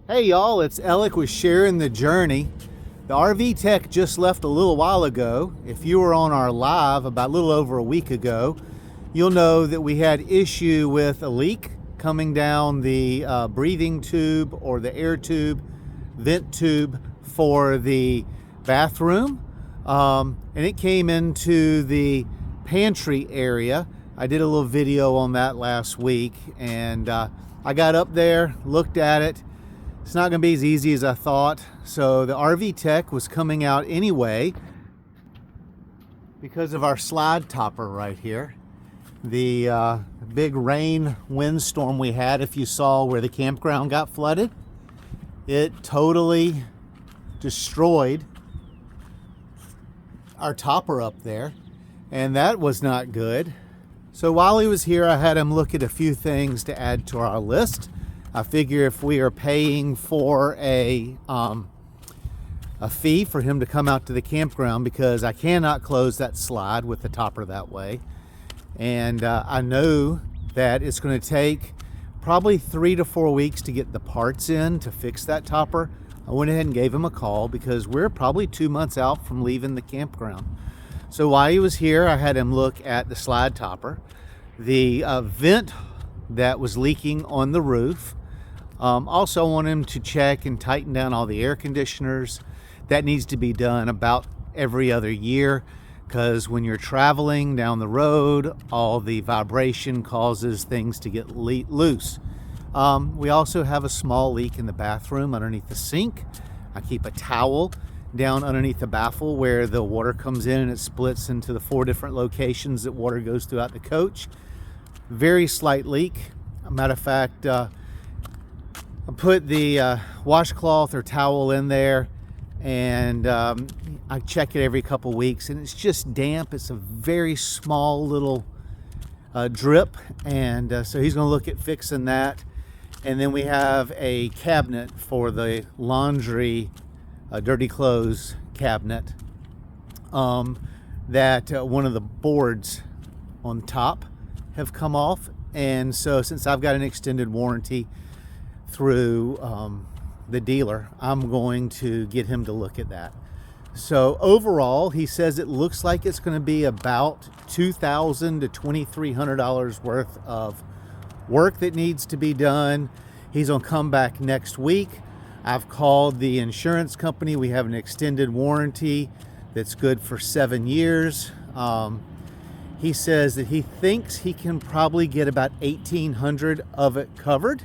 Hey y'all, it's Alec with Sharing the Journey. The RV Tech just left a little while ago. If you were on our live about a little over a week ago, you'll know that we had issue with a leak coming down the breathing tube or the air tube, vent tube for the bathroom. And it came into the pantry area. I did a little video on that last week, and I got up there, looked at it. It's not going to be as easy as I thought. So the RV Tech was coming out anyway because of our slide topper right here. The big rain windstorm we had, if you saw where the campground got flooded, it totally destroyed our topper up there, and that was not good. So while he was here, I had him look at a few things to add to our list. I figure if we are paying for a fee for him to come out to the campground, because I cannot close that slide with the topper that way, and I know that it's going to take probably 3 to 4 weeks to get the parts in to fix that topper. I went ahead and gave him a call because we're probably 2 months out from leaving the campground. So while he was here, I had him look at the slide topper, the vent that was leaking on the roof. Also want him to check and tighten down all the air conditioners. That needs to be done about every other year, because when you're traveling down the road, all the vibration causes things to get loose. We also have a small leak in the bathroom underneath the sink. I keep a towel down underneath the baffle where the water comes in, and it splits into the 4 different locations that water goes throughout the coach. Very slight leak. Matter of fact, I put the washcloth or towel in there, and I check it every couple weeks, and it's just damp. It's a very small little drip, and so he's going to look at fixing that. And then we have a cabinet for the laundry, dirty clothes cabinet, that one of the boards on top have come off, and so since I've got an extended warranty through the dealer, I'm going to get him to look at that. So overall, he says it looks like it's going to be about $2,000 to $2,300 worth of work that needs to be done. He's going to come back next week. I've called the insurance company. We have an extended warranty that's good for 7 years. He says that he thinks he can probably get about $1,800 of it covered.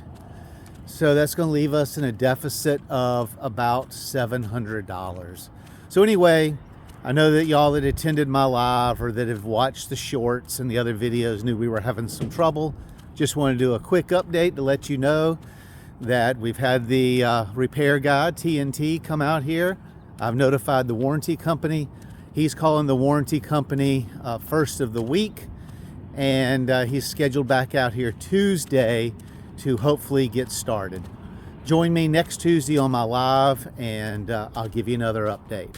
So that's going to leave us in a deficit of about $700. So anyway, I know that y'all that attended my live or that have watched the shorts and the other videos knew we were having some trouble. Just want to do a quick update to let you know that we've had the repair guy, TNT, come out here. I've notified the warranty company. He's calling the warranty company first of the week, and he's scheduled back out here Tuesday to hopefully get started. Join me next Tuesday on my live, and I'll give you another update.